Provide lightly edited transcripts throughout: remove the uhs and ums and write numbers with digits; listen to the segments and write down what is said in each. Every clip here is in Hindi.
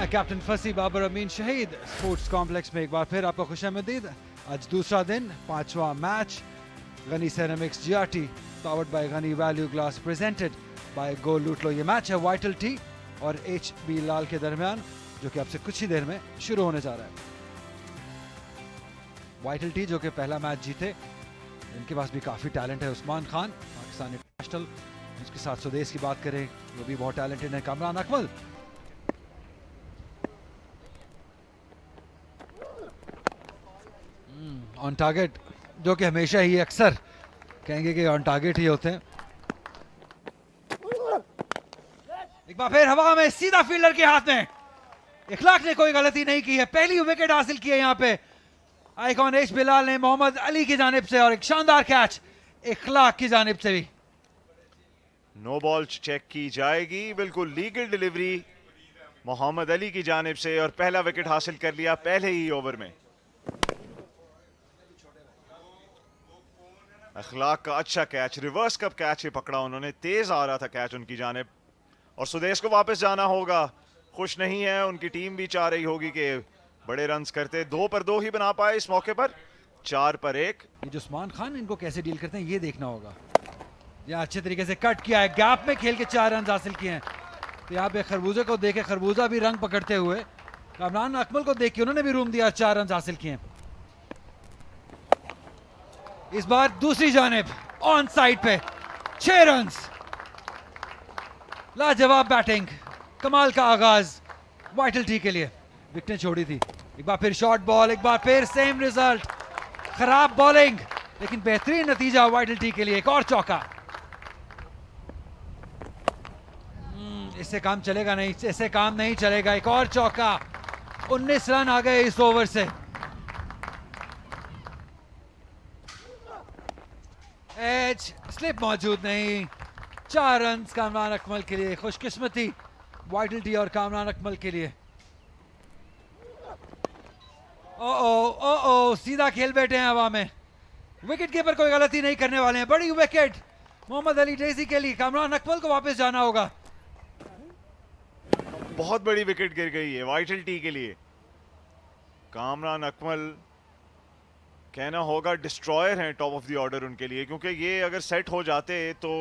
मैं कैप्टन फसी बाबर अमीन शहीद स्पोर्ट्स कॉम्प्लेक्स में एक बार फिर आपको खुशामदीद। आज दूसरा दिन, पांचवा match. Gani ceramics GRT powered by Gani value glass presented by go लूट लो। ये मैच है वाइटल टी और HB लाल के दरमियान, जो कि आपसे कुछ ही देर में शुरू होने जा रहा है। वाइटल टी जो कि पहला मैच जीते, इनके पास भी काफी टैलेंट है। उस्मान खान पाकिस्तानी नेशनल, उसके साथ स्वदेश की बात करें वो भी बहुत टैलेंटेड है। कामरान अकमल ऑन टारगेट, जो कि हमेशा ही अक्सर कहेंगे कि ऑन टारगेट ही होते हैं। एक बार फिर हवा में सीधा फील्डर के हाथ में। इखलाक ने कोई गलती नहीं की है, पहली विकेट हासिल की है यहाँ पे आइकॉन एच बिलाल ने मोहम्मद अली की जानिब से, और एक शानदार कैच इखलाक की जानिब से भी। नो बॉल चेक की जाएगी, बिल्कुल लीगल डिलीवरी मोहम्मद अली की जानिब से, और पहला विकेट हासिल कर लिया पहले ही ओवर में। अखलाक का अच्छा कैच, रिवर्स कप कैच ही पकड़ा उन्होंने, तेज आ रहा था कैच उनकी जानिब, और सुदेश को वापस जाना होगा। खुश नहीं है, उनकी टीम भी चाह रही होगी कि बड़े रन्स करते। 2 पर 2 ही बना पाए इस मौके पर, 4 पर 1। ये जो उस्मान खान इनको कैसे डील करते हैं ये देखना होगा। यहाँ अच्छे तरीके से कट किया है, गैप में खेल के 4 रन हासिल किए हैं। तो यहाँ पे खरबूजे को देखे, खरबूजा भी रंग पकड़ते हुए, कामरान अकमल को देख के उन्होंने भी रूम दिया, 4 रन हासिल किए। इस बार दूसरी जानिब ऑन साइड पे 6 रन। लाजवाब बैटिंग, कमाल का आगाज वाइटल टी के लिए। विकेटें छोड़ी थी, एक बार फिर शॉर्ट बॉल, एक बार फिर सेम रिजल्ट। खराब बॉलिंग लेकिन बेहतरीन नतीजा वाइटल टी के लिए। एक और चौका, इससे काम चलेगा नहीं, इससे काम नहीं चलेगा। एक और चौका, 19 रन आ गए इस ओवर से। एज स्लिप मौजूद नहीं, 4 रन कामरान अकमल के लिए। खुशकिस्मती वाइटल टी और कामरान अकमल के लिए। ओ सीधा खेल बैठे हैं हवा में। विकेट कीपर कोई गलती नहीं करने वाले हैं। बड़ी विकेट मोहम्मद अली डेजी के लिए, कामरान अकमल को वापस जाना होगा। बहुत बड़ी विकेट गिर गई है वाइटल टी के लिए। कामरान अकमल कहना होगा डिस्ट्रॉयर हैं टॉप ऑफ द ऑर्डर उनके लिए, क्योंकि ये अगर सेट हो जाते तो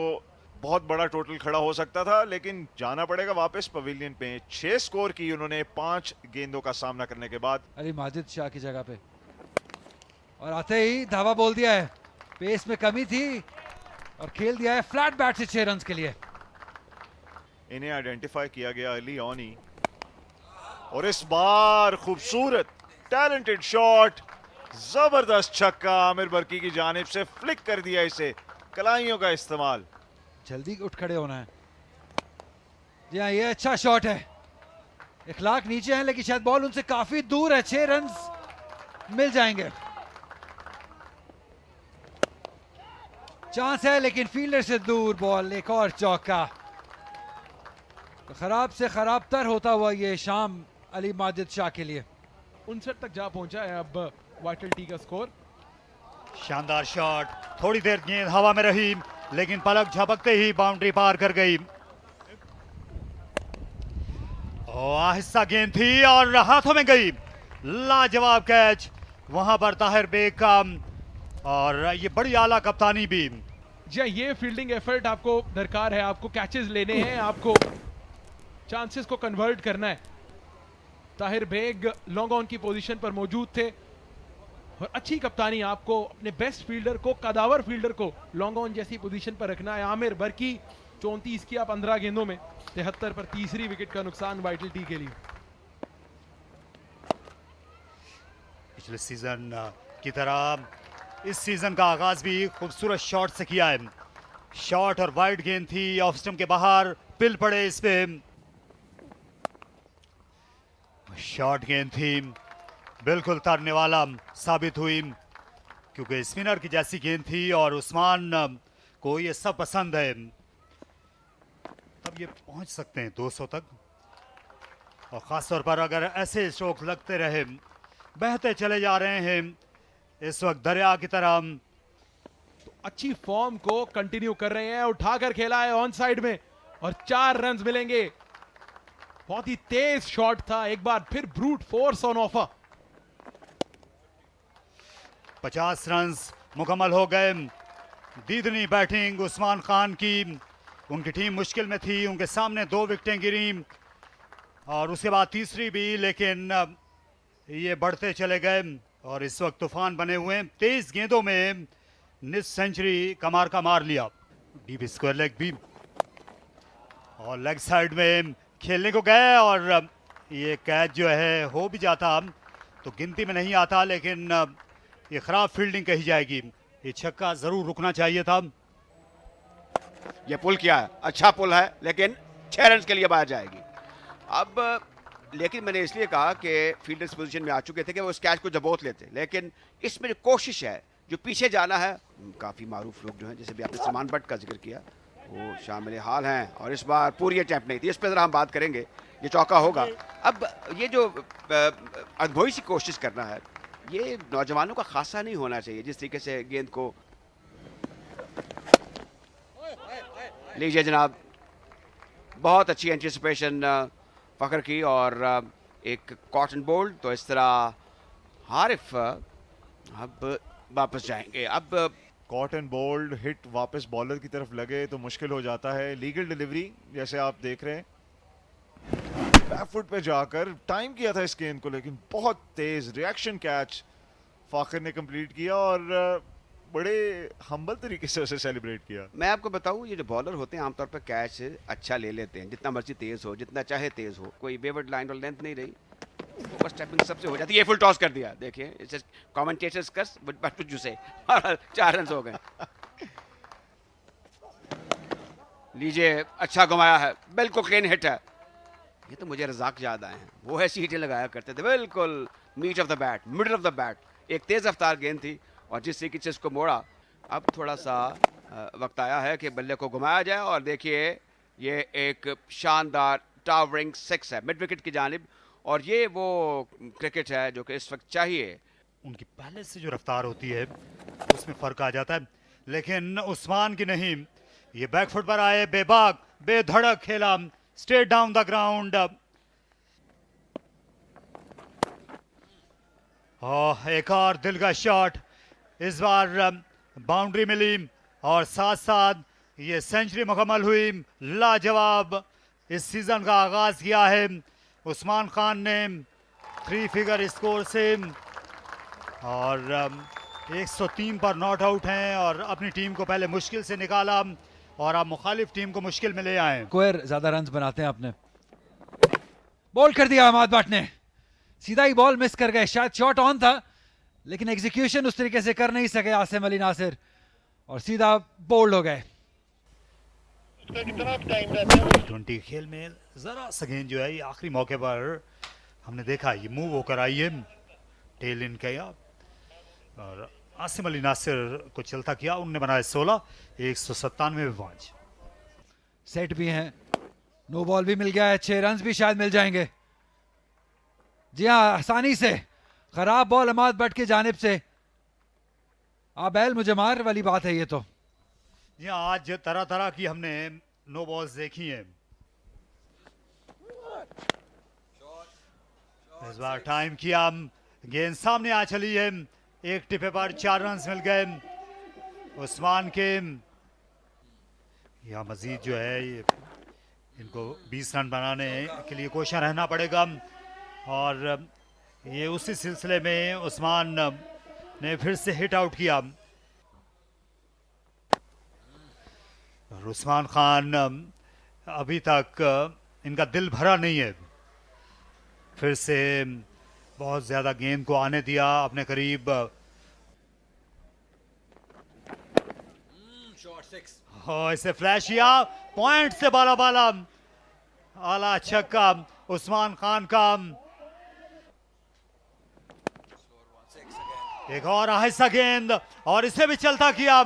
बहुत बड़ा टोटल खड़ा हो सकता था, लेकिन जाना पड़ेगा वापस पवेलियन पे। 6 स्कोर की उन्होंने 5 गेंदों का सामना करने के बाद। अली माजिद शाह की जगह पे, और आते ही धावा बोल दिया है। पेस में कमी थी और खेल दिया है फ्लैट बैट से 6 रन के लिए। इन्हें आइडेंटिफाई किया गया अली ऑनी, और इस बार खूबसूरत टैलेंटेड शॉट, जबरदस्त छक्का आमिर बरकी की जानिब से, फ्लिक कर दिया इसे। कलाइयों का इस्तेमाल, जल्दी उठ खड़े होना है। जी हाँ, ये अच्छा शॉट है। इखलाक नीचे हैं लेकिन शायद बॉल उनसे काफी दूर है। 6 रन मिल जाएंगे, चांस है लेकिन फील्डर से दूर बॉल। एक और चौका, तो खराब से खराब तर होता हुआ ये शाम अली माजिद शाह के लिए। 59 तक जा पहुंचा है अब वाइटल टी का स्कोर। शानदार शॉट, थोड़ी देर गेंद हवा में रही लेकिन पलक झपकते ही बाउंड्री पार कर गई। आहिस्ता गेंद थी और हाथों में गई। लाजवाब कैच वहां पर ताहिर बेग का, और ये बड़ी आला कप्तानी भी। जी हाँ, ये फील्डिंग एफर्ट आपको दरकार है, आपको कैचेस लेने हैं, आपको चांसेस को कन्वर्ट करना है। ताहिर बेग लॉन्ग ऑन की पोजीशन पर मौजूद थे, और अच्छी कप्तानी आपको अपने बेस्ट फील्डर को, कदावर फील्डर को लॉन्ग ऑन जैसी पोजीशन पर रखना है। आमिर बरकी 34 किया 15 गेंदों में, 73 पर तीसरी विकेट का नुकसान वाइटल टी के लिए। पिछले सीजन की तरह इस सीजन का आगाज भी खूबसूरत शॉट से किया है। शॉट और वाइड गेंद थी, ऑफ स्टंप के बाहर, पिल पड़े इस पे। शॉट गेंद थी, बिल्कुल तरने वाला साबित हुई, क्योंकि स्पिनर की जैसी गेंद थी और उस्मान को ये सब पसंद है। तब ये पहुंच सकते हैं 200 तक, और खासतौर पर अगर ऐसे स्ट्रोक लगते रहे, बहते चले जा रहे हैं इस वक्त दरिया की तरह, तो अच्छी फॉर्म को कंटिन्यू कर रहे हैं। उठाकर खेला है ऑन साइड में और 4 रन मिलेंगे बहुत ही तेज शॉट था, एक बार फिर brute force on offer. 50 runs मुकम्मल हो गए। दीदनी बैटिंग उस्मान खान की, उनकी टीम मुश्किल में थी, उनके सामने 2 विकेटें गिरी और उसके बाद तीसरी भी, लेकिन ये बढ़ते चले गए और इस वक्त तूफान बने हुए हैं। 23 गेंदों में निस सेंचुरी कमार का मार लिया। डीप स्क्वायर लेग भी और लेग साइड में खेलने को गए और ये कैच जो है हो भी जाता तो गिनती में नहीं आता, लेकिन ये खराब फील्डिंग कही जाएगी। ये छक्का जरूर रुकना चाहिए था। ये पुल किया है, अच्छा पुल है, लेकिन 6 रन के लिए बाहर जाएगी। अब लेकिन मैंने इसलिए कहा कि फील्डर्स पोजीशन में आ चुके थे कि वो उस कैच को दबोच लेते, लेकिन इसमें जो कोशिश है, जो पीछे जाना है, काफ़ी मारूफ लोग जो हैं, जैसे भी आपने सलमान बट का जिक्र किया, वो शामिल हाल हैं और इस बार पूरी अटैम्प्ट नहीं थी। इस पर ज़रा हम बात करेंगे, ये चौका होगा। अब ये जो अनभवी सी कोशिश करना है, ये नौजवानों का खासा नहीं होना चाहिए। जिस तरीके से गेंद को लीजिए जनाब, बहुत अच्छी एंटिसिपेशन फ़खर की और एक कॉटन बोल्ड। तो इस तरह हारिफ अब वापस जाएंगे। अब कॉटन बोल्ड हिट वापस बॉलर की तरफ लगे तो मुश्किल हो जाता है। लीगल डिलीवरी जैसे आप देख रहे हैं, बैक फुट पे जाकर टाइम किया था इस गेंद को, लेकिन बहुत तेज रिएक्शन कैच फाखिर ने कंप्लीट किया और बड़े हम्बल तरीके से उसे सेलिब्रेट किया। मैं आपको बताऊं, ये जो बॉलर होते हैं आमतौर पर कैच अच्छा ले लेते हैं, जितना मर्जी तेज हो, जितना चाहे तेज हो, कोई बेवर्ड लाइन और लेंथ नहीं रही, ओवर स्टेपिंग सबसे हो जाती है। ये फुल टॉस कर दिया, देखिए इट्स कमेंटेटर्स कस बट टू से 4 रन हो गए। लीजिए, अच्छा घुमाया है, बिल्कुल क्लीन हिट है। ये तो मुझे रजाक याद आए हैं, वो ऐसी हिटें लगाया करते थे, बिल्कुल meat of the bat, middle of the bat. एक तेज रफ्तार गेंद थी और जिस तरीके से इसको मोड़ा, अब थोड़ा सा वक्त आया है कि बल्ले को घुमाया जाए। और देखिए, ये एक शानदार टावरिंग 6 है मिड विकेट की जानिब, और ये वो क्रिकेट है जो कि इस वक्त चाहिए। उनकी पहले से जो रफ्तार होती है उसमें फर्क आ जाता है, लेकिन उस्मान की नहीं। ये बैक फुट पर आए, बेबाक बेधड़क खेला, स्ट्रेट डाउन द ग्राउंड। एक और दिल का शॉट, इस बार बाउंड्री मिली और साथ साथ ये सेंचुरी मुकम्मल हुई। लाजवाब इस सीजन का आगाज किया है उस्मान खान ने 3 फिगर स्कोर से, और 103 पर नॉट आउट हैं और अपनी टीम को पहले मुश्किल से निकाला और अब मुखालिफ टीम को मुश्किल में ले आए। स्क्वायर ज्यादा रन बनाते हैं आपने। बॉल कर दिया अहमद बट ने, सीधा ही बॉल मिस कर गए। शायद शॉट ऑन था लेकिन एग्जीक्यूशन उस तरीके से कर नहीं सके आसिम अली नासिर और सीधा बोल्ड हो गए। 20 खेल में जरा सा गेंद जो है ये आखिरी मौके पर हमने देखा ये मूव होकर आई है, टेल इन किया और आसिम अली नासिर को चलता किया। उन्होंने बनाया 16, 197 पे 5 सेट भी हैं, नो बॉल भी मिल गया है, 6 रन भी शायद मिल जाएंगे। जी हाँ, आसानी से खराब बॉल अहमद बट की जानिब से। बैल मुझे मार वाली बात है ये तो। जी हाँ, आज तरह तरह की हमने नो बॉल्स देखी हैं। इस बार टाइम किया, गेंद सामने आ चली है, एक टिपे पर 4 रन मिल गए उस्मान के। यहाँ मजीद जो है ये इनको 20 रन बनाने के लिए कोशिश रहना पड़ेगा और ये उसी सिलसिले में उस्मान ने फिर से हिट आउट किया और उस्मान खान अभी तक इनका दिल भरा नहीं है। फिर से बहुत ज्यादा गेंद को आने दिया अपने करीब। इसे फ्लैश किया, पॉइंट से बाला बाला, आला छक्का उस्मान खान का। एक और आहिस्ता गेंद और इसे भी चलता किया।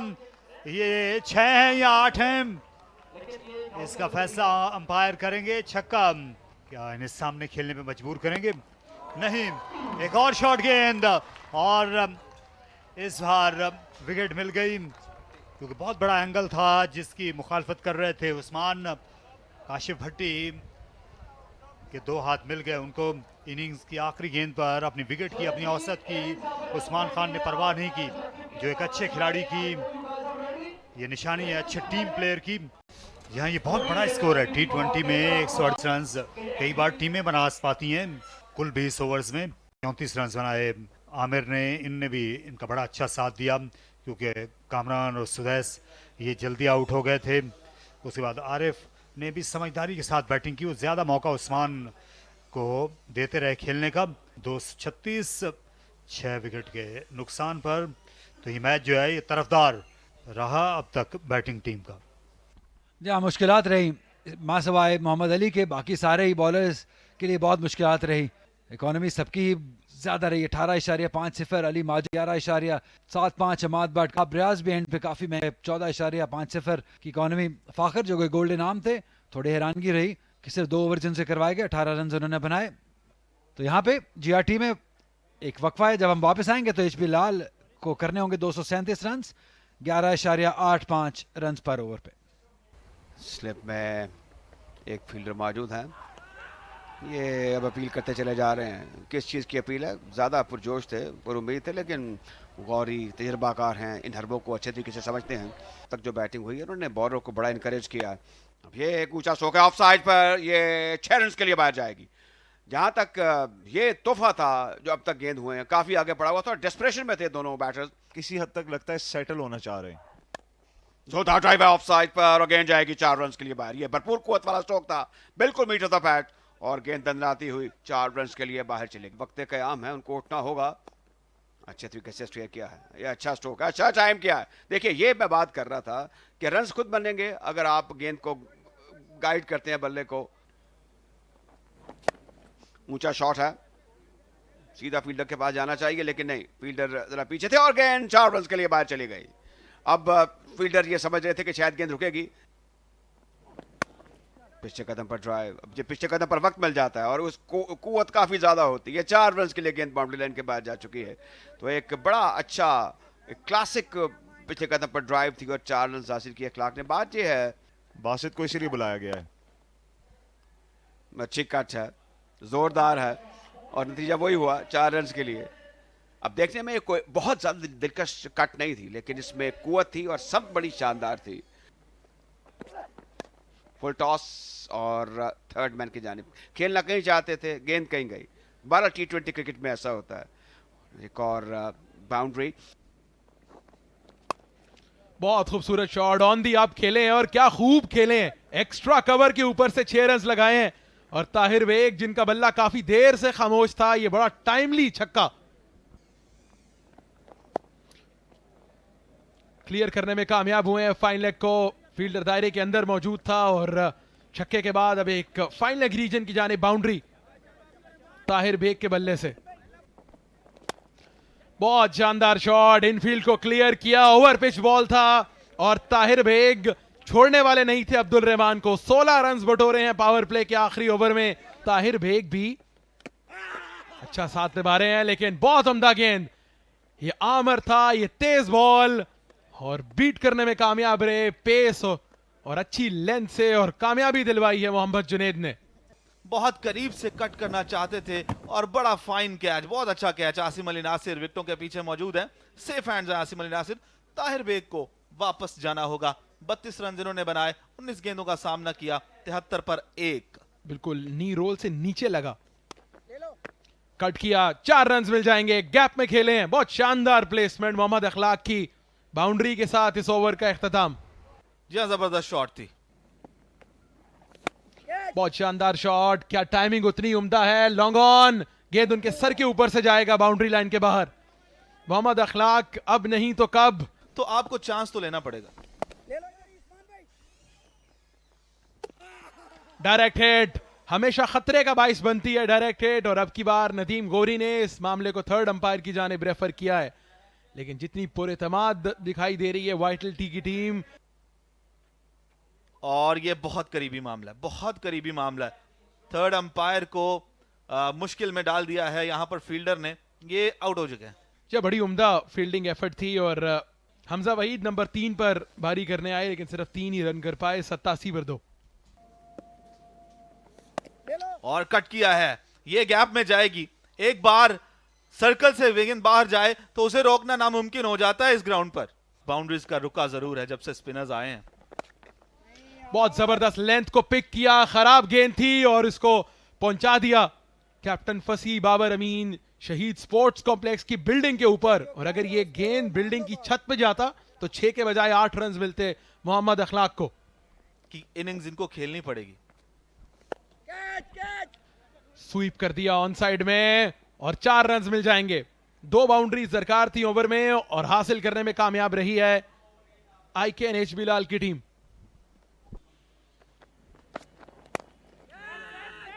ये 6 हैं या 8 हैं, इसका फैसला अंपायर करेंगे। छक्का, क्या इन्हें सामने खेलने पे मजबूर करेंगे? नहीं। एक और शॉट गेंद और इस बार विकेट मिल गई क्योंकि बहुत बड़ा एंगल था जिसकी मुखालफत कर रहे थे उस्मान। काशिफ भट्टी कि 2 हाथ मिल गए उनको। इनिंग्स की आखिरी गेंद पर अपनी विकेट की, अपनी औसत की उस्मान खान ने परवाह नहीं की, जो एक अच्छे खिलाड़ी की ये निशानी है, अच्छे टीम प्लेयर की। यहाँ ये बहुत बड़ा स्कोर है T20 में, 138 रन कई बार टीमें बना पाती हैं। कुल 20 ओवर्स में 34 रन बनाए। आमिर ने, इनने भी इनका बड़ा अच्छा साथ दिया, क्योंकि कामरान और सुदैस ये जल्दी आउट हो गए थे। उसके बाद आरिफ ने भी समझदारी के साथ बैटिंग की, वो ज़्यादा मौका उस्मान को देते रहे खेलने का। 236 6 विकेट के नुकसान पर तो ये मैच जो है ये तरफदार रहा अब तक बैटिंग टीम का। जहाँ मुश्किलात रही मासवाए मोहम्मद अली के, बाकी सारे ही बॉलर्स के लिए बहुत मुश्किलात रही। इकोनॉमी सबकी ही ज़्यादा रही, 18.50, अली माजी 11.75, अमाद बट अब रियाज भी एंड पे काफ़ी महंगे 14.50 की इकोनॉमी। फाखर जो कोई गोल्डन आर्म थे, थोड़ी हैरानगी रही कि सिर्फ 2 ओवर जिनसे करवाए गए, 18 रन उन्होंने बनाए। तो यहाँ पे GRT में एक वक्फा है, जब हम वापस आएंगे तो HP लाल को करने होंगे 237 रन 11.85 रन पर ओवर पे। स्लिप में एक फील्डर मौजूद है, ये अब अपील करते चले जा रहे हैं। किस चीज़ की अपील है? ज़्यादा पुरजोश थे, पर उम्मीद थे, लेकिन गौरी तजर्बाकार हैं, इन हरबों को अच्छे तरीके से समझते हैं। तक जो बैटिंग हुई है उन्होंने बॉलर को बड़ा इनकरेज किया। अब ये एक ऊंचा स्ट्रोक है ऑफ साइड पर, ये 6 रन के लिए बाहर जाएगी। जहाँ तक ये तोहफा था जो अब तक गेंद हुए हैं, काफ़ी आगे पड़ा हुआ था, डेस्परेशन में थे दोनों बैटर्स। किसी हद तक लगता है सेटल होना चाह रहे हैं। जोरदार ड्राइव है ऑफ साइड पर और गेंद जाएगी 4 रन के लिए बाहर। ये भरपूर कुवत वाला स्ट्रोक था, बिल्कुल मीटर था पैट, और गेंद दंदनाती हुई 4 रन के लिए बाहर चलेगी। वक्त क़याम है, उनको उठना होगा। अच्छे तरीके से स्ट्रेक किया है, ये अच्छा स्ट्रोक है, अच्छा टाइम किया है। देखिए ये मैं बात कर रहा था कि रन खुद बनेंगे अगर आप गेंद को गाइड करते हैं बल्ले को। ऊंचा शॉट है, सीधा फील्डर के पास जाना चाहिए, लेकिन नहीं, फील्डर जरा पीछे थे और गेंद 4 रन के लिए बाहर चली गई। अब फील्डर ये समझ रहे थे कि शायद गेंद रुकेगी। पिछले कदम पर ड्राइव, अब जब पिछले कदम पर वक्त मिल जाता है और उस कुवत काफी ज्यादा होती है, 4 रन के लिए गेंद बाउंड्री लाइन के बाद जा चुकी है। तो एक बड़ा अच्छा एक क्लासिक पिछले कदम पर ड्राइव थी और 4 रन हासिल किए क्लार्क ने। बात ये है, बासित को इसीलिए बुलाया गया है। अच्छी कट है, जोरदार है, और नतीजा वही हुआ 4 रन के लिए। अब देखने में कोई बहुत ज्यादा दिलकश कट नहीं थी, लेकिन इसमें कुवत थी और सब बड़ी शानदार थी। फुल टॉस और थर्ड मैन की जानिब खेलना कहीं चाहते थे, गेंद कहीं गई। 12 T20 क्रिकेट में ऐसा होता है। एक और बाउंड्री, बहुत खूबसूरत शॉट ऑन दी आप खेले हैं, और क्या खूब खेले हैं। एक्स्ट्रा कवर के ऊपर से 6 रन लगाए हैं, और ताहिर बेग जिनका बल्ला काफी देर से खामोश था, ये बड़ा टाइमली छक्का क्लियर करने में कामयाब हुए हैं। फाइन लेग को फील्डर दायरे के अंदर मौजूद था, और छक्के के बाद अब एक फाइन लेग रीजन की जाने बाउंड्री ताहिर बेग के बल्ले से। बहुत शानदार शॉट, इनफील्ड को क्लियर किया, ओवर पिच बॉल था, और ताहिर बेग छोड़ने वाले नहीं थे अब्दुल रहमान को। 16 रन बटोरे हैं पावर प्ले के आखिरी ओवर में। ताहिर बेग भी अच्छा साथ निभा रहे हैं, लेकिन बहुत उम्दा गेंद, ये आमर था, ये तेज बॉल, और बीट करने में कामयाब रहे। पेस और अच्छी लेंथ से और कामयाबी दिलवाई है मोहम्मद जुनेद ने। बहुत करीब से कट करना चाहते थे, और बड़ा फाइन कैच, बहुत अच्छा कैच। आसिम अली नासिर विकेटों के पीछे मौजूद है, सेफ हैंड्स है आसिम अली नासिर। ताहिर बेग को वापस जाना होगा। 32 रन जिन्होंने बनाए, 19 गेंदों का सामना किया, 73 पर 1। बिल्कुल नी रोल से नीचे लगा, कट किया, 4 रन मिल जाएंगे। गैप में खेले हैं, बहुत शानदार प्लेसमेंट मोहम्मद अखलाक की। बाउंड्री के साथ इस ओवर का इख्तिताम। जी हाँ, जबरदस्त शॉट थी, बहुत शानदार शॉट, क्या टाइमिंग उतनी उम्दा है। लॉन्ग ऑन, गेंद उनके सर के ऊपर से जाएगा बाउंड्री लाइन के बाहर। मोहम्मद अखलाक अब नहीं तो कब, तो आपको चांस तो लेना पड़ेगा। डायरेक्ट हिट हमेशा खतरे का बाइस बनती है, डायरेक्ट हिट, और अब की बार नदीम गोरी ने इस मामले को थर्ड अंपायर की जानिब रेफर किया है। लेकिन जितनी पुरएतमाद दिखाई दे रही है वाइटल टी की टीम, और ये बहुत करीबी मामला है, बहुत करीबी मामला है। थर्ड अंपायर को मुश्किल में डाल दिया है यहाँ पर फील्डर ने, ये आउट हो चुके हैं। ये बड़ी उम्दा फील्डिंग एफर्ट थी, और हमजा वहीद नंबर 3 पर भारी करने आए, लेकिन सिर्फ 3 ही रन कर पाए, 87 पर 2। और कट किया है, ये गैप में जाएगी। एक बार सर्कल से गेंद बाहर जाए तो उसे रोकना नामुमकिन हो जाता है इस ग्राउंड पर। बाउंड्रीज का रुका जरूर है जब से स्पिनर्स आए हैं। बहुत जबरदस्त लेंथ को पिक किया, खराब गेंद थी और इसको पहुंचा दिया कैप्टन फसी बाबर अमीन शहीद स्पोर्ट्स कॉम्प्लेक्स की बिल्डिंग के ऊपर। और अगर ये गेंद बिल्डिंग की छत पे जाता तो 6 के बजाय 8 रन मिलते मोहम्मद अखलाक को। कि इनिंग्स इनको खेलनी पड़ेगी। स्वीप कर दिया ऑन साइड में और 4 रन मिल जाएंगे। 2 बाउंड्रीज दरकार थी ओवर में और हासिल करने में कामयाब रही है IKNH बिलाल की टीम।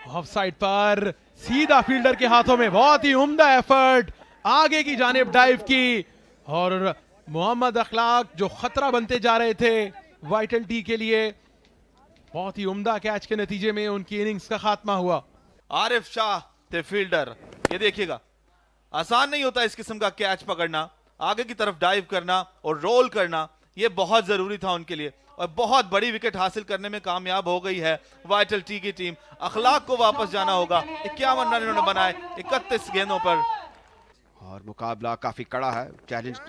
ऑफ साइड पर सीधा फील्डर के हाथों में, बहुत ही उम्दा एफर्ट, आगे की जानिब डाइव की और मोहम्मद अखलाक जो खतरा बनते जा रहे थे वाइटल टी के लिए, बहुत ही उम्दा कैच के नतीजे में उनकी इनिंग्स का खात्मा हुआ। आरिफ शाह थे फील्डर। ये देखिएगा, आसान नहीं होता इस किस्म का कैच पकड़ना, आगे की तरफ डाइव करना और रोल करना, ये बहुत जरूरी था उनके लिए और बहुत बड़ी विकेट हासिल करने में कामयाब हो गई है वाइटल टी की टीम। अखलाक को वापस जाना होगा। 51 रन इन्होंने बनाए 31 गेंदों पर। और मुकाबला काफी कड़ा है, चैलेंज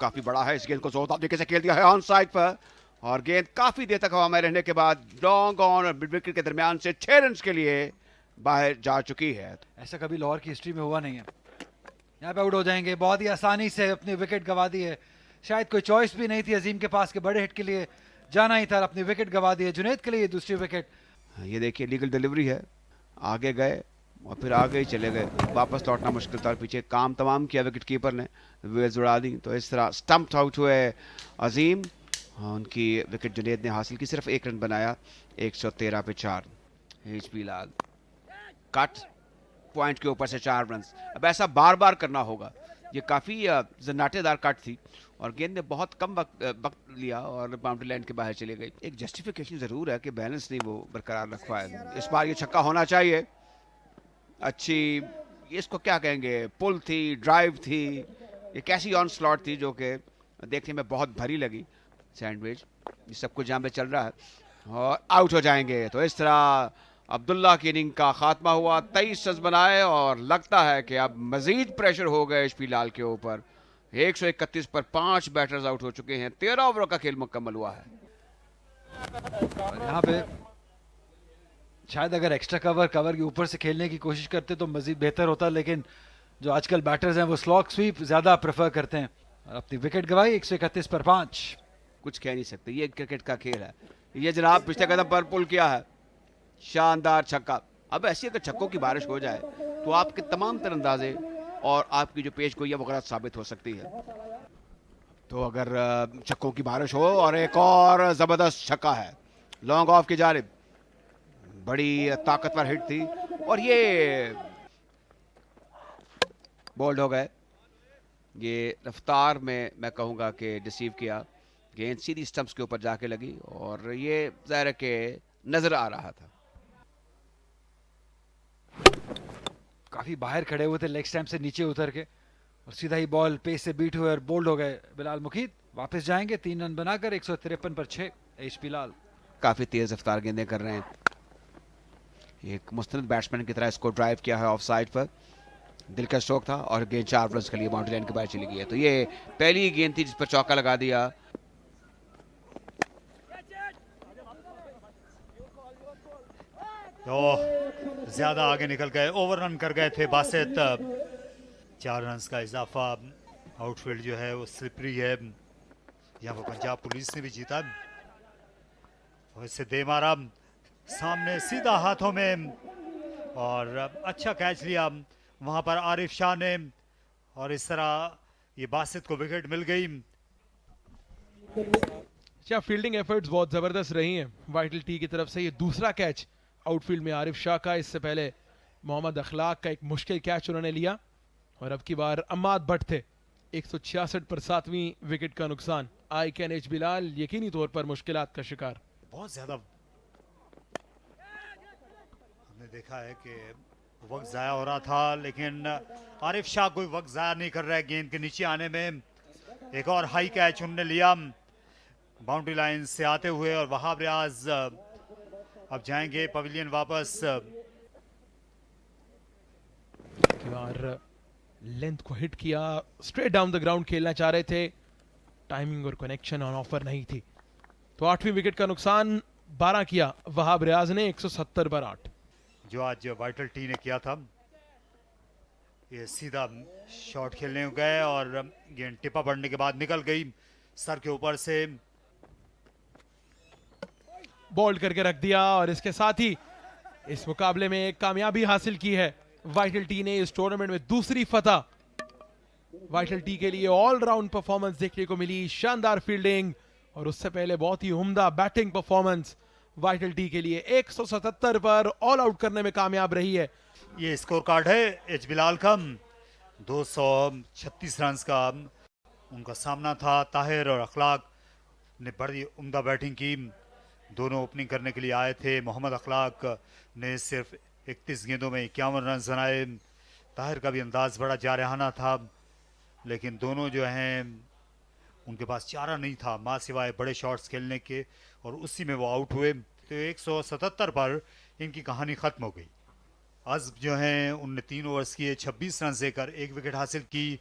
काफी बड़ा है। इस गेंद को जोरदार तरीके से खेल दिया है ऑन साइड पर और गेंद काफी देर तक हवा में रहने के बाद लॉन्ग ऑन और मिड विकेट के दरमियान से 6 रन के लिए बाहर जा चुकी है। ऐसा कभी लाहौर की हिस्ट्री में हुआ नहीं है। यहाँ पे आउट हो जाएंगे, बहुत ही आसानी से अपनी विकेट गंवा दी है। शायद कोई चॉइस भी नहीं थी अजीम के पास के बड़े हिट के लिए जाना ही था, अपनी विकेट गंवा दी है। जुनैद के लिए दूसरी विकेट। ये देखिए लीगल डिलीवरी है, आगे गए और फिर आगे ही चले गए, वापस लौटना मुश्किल था। पीछे काम तमाम किया विकेट कीपर ने, वेल्स उड़ा दी। तो इस तरह स्टम्प आउट हुए अजीम। उनकी विकेट जुनैद ने हासिल की, सिर्फ 1 रन बनाया 113 पे 4। HP लाल कट पॉइंट के ऊपर से 4 रन। अब ऐसा बार बार करना होगा। ये काफ़ी जन्नाटेदार कट थी और गेंद ने बहुत कम वक्त लिया और बाउंड्री लाइन के बाहर चले गई। एक जस्टिफिकेशन ज़रूर है कि बैलेंस नहीं वो बरकरार रखवा है। इस बार ये छक्का होना चाहिए। अच्छी, इसको क्या कहेंगे, पुल थी, ड्राइव थी, ये कैसी ऑन स्लॉट थी जो कि देखने में बहुत भरी लगी। सैंडविच, ये सब कुछ जहाँ पे चल रहा है और आउट हो जाएंगे। तो इस तरह अब्दुल्ला की इनिंग का खात्मा हुआ। 23 रन बनाए और लगता है कि अब मजीद प्रेशर हो गया HP लाल के ऊपर। 131 पर 5 बैटर्स आउट हो चुके हैं। 13 ओवर का खेल मुकम्मल हुआ है। और यहाँ पे शायद अगर एक्स्ट्रा कवर के ऊपर से खेलने की कोशिश करते तो मजीद बेहतर होता, लेकिन जो आजकल बैटर्स हैं वो स्लॉग स्वीप ज्यादा प्रेफर करते हैं और अपनी विकेट गवाई 131 पर 5। कुछ कह नहीं सकते, ये क्रिकेट का खेल है। ये जनाब पिछले कदम पर पुल किया है, शानदार छक्का। अब ऐसी अगर छक्कों की बारिश हो जाए तो आपके तमाम तरंदाजे और आपकी जो पेश गोई है वो गलत साबित हो सकती है। तो अगर छक्कों की बारिश हो और एक और जबरदस्त छक्का है लॉन्ग ऑफ की जानिब, बड़ी ताकतवर हिट थी और ये बोल्ड हो गए। ये रफ्तार में मैं कहूँगा कि डिसीव किया, गेंद सीधी स्टंप्स के ऊपर जाके लगी और ये ज़ाहिर है कि नजर आ रहा था। काफी बाहर खड़े हुए थे लेग स्टैम्प से नीचे उतर के और सीधा ही बॉल पेस से बीट हुए और बोल्ड हो गए बिलाल मुकीद। वापस जाएंगे 3 रन बनाकर 153 पर 6। HP लाल काफी तेज रफ्तार गेंदें कर रहे हैं। एक मुस्तनद बैट्समैन की तरह इसको ड्राइव किया है ऑफ साइड पर, दिल का स्ट्रोक था और गेंद 4 रन के लिए बाउंड्री लाइन के बाहर चली गई है। तो ये पहली गेंद थी जिस पर चौका लगा दिया। तो ज्यादा आगे निकल गए, ओवर रन कर गए थे बासित। 4 रन का इजाफा। आउटफील्ड जो है वो स्लिपरी है, यहाँ पर पंजाब पुलिस ने भी जीता और इससे दे मारा सामने सीधा हाथों में और अच्छा कैच लिया वहां पर आरिफ शाह ने और इस तरह ये बासित को विकेट मिल गई। अच्छा, फील्डिंग एफर्ट्स बहुत जबरदस्त रही हैं वाइटल टी की तरफ से। ये दूसरा कैच आउटफील्ड में आरिफ शाह का, इससे पहले मोहम्मद अखलाक का एक मुश्किल कैच उन्होंने लिया और अब की बार अम्माद भट्ट थे। 166 पर 7वीं विकेट का नुकसान। IKNH बिलाल यकीनी तौर पर मुश्किलात का शिकार। बहुत ज्यादा हमने देखा है कि वक्त जाया हो रहा था, लेकिन आरिफ शाह कोई वक्त जाया नहीं कर रहा है गेंद के नीचे आने में। एक और हाई कैच उन्होंने लिया बाउंड्री लाइन से आते हुए और वहाब रियाज अब जाएंगे पवेलियन वापस। लेंथ को हिट किया, स्ट्रेट डाउन द ग्राउंड खेलना चाह रहे थे, टाइमिंग और कनेक्शन ऑन ऑफर नहीं थी। तो 8वीं विकेट का नुकसान 12 किया वहाब रियाज ने 170 पर 8। जो आज वाइटल टी ने किया था, ये सीधा शॉट खेलने गए और गेंद टिपा पड़ने के बाद निकल गई सर के ऊपर से। बॉल्ड करके रख दिया और इसके साथ ही इस मुकाबले में एक कामयाबी हासिल की है वाइटल टी ने। इस टूर्नामेंट में दूसरी फतह वाइटल टी के लिए। ऑलराउंड परफॉर्मेंस देखने को मिली, शानदार फील्डिंग और उससे पहले बहुत ही उम्दा बैटिंग परफॉर्मेंस वाइटल टी के लिए। 177 पर ऑल आउट करने में कामयाब रही है। ये स्कोर कार्ड है एच बिलाल का। 236 रन का उनका सामना था। ताहिर और अखलाक ने बड़ी उम्दा बैटिंग की। दोनों ओपनिंग करने के लिए आए थे। मोहम्मद अखलाक ने सिर्फ 31 गेंदों में 51 रन बनाए। ताहिर का भी अंदाज बड़ा जारहाना था, लेकिन दोनों जो हैं उनके पास चारा नहीं था मां सिवाय बड़े शॉट्स खेलने के, और उसी में वो आउट हुए। तो 177 पर इनकी कहानी खत्म हो गई। अज़ब जो हैं उनने 3 ओवर्स किए, 26 रन देकर 1 विकेट हासिल की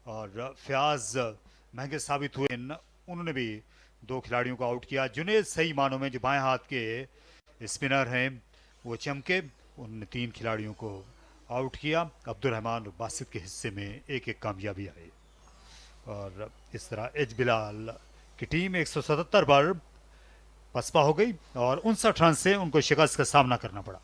और फयाज महंगे साबित हुए। उन्होंने भी 2 खिलाड़ियों को आउट किया। जुनेद सही मानों में जो बाएं हाथ के स्पिनर हैं वो चमके, उन्होंने 3 खिलाड़ियों को आउट किया। अब्दुल रहमान और बासित के हिस्से में एक एक कामयाबी आई और इस तरह एच बिलाल की टीम 177 पर पसपा हो गई और 59 रन से उनको शिकस्त का सामना करना पड़ा।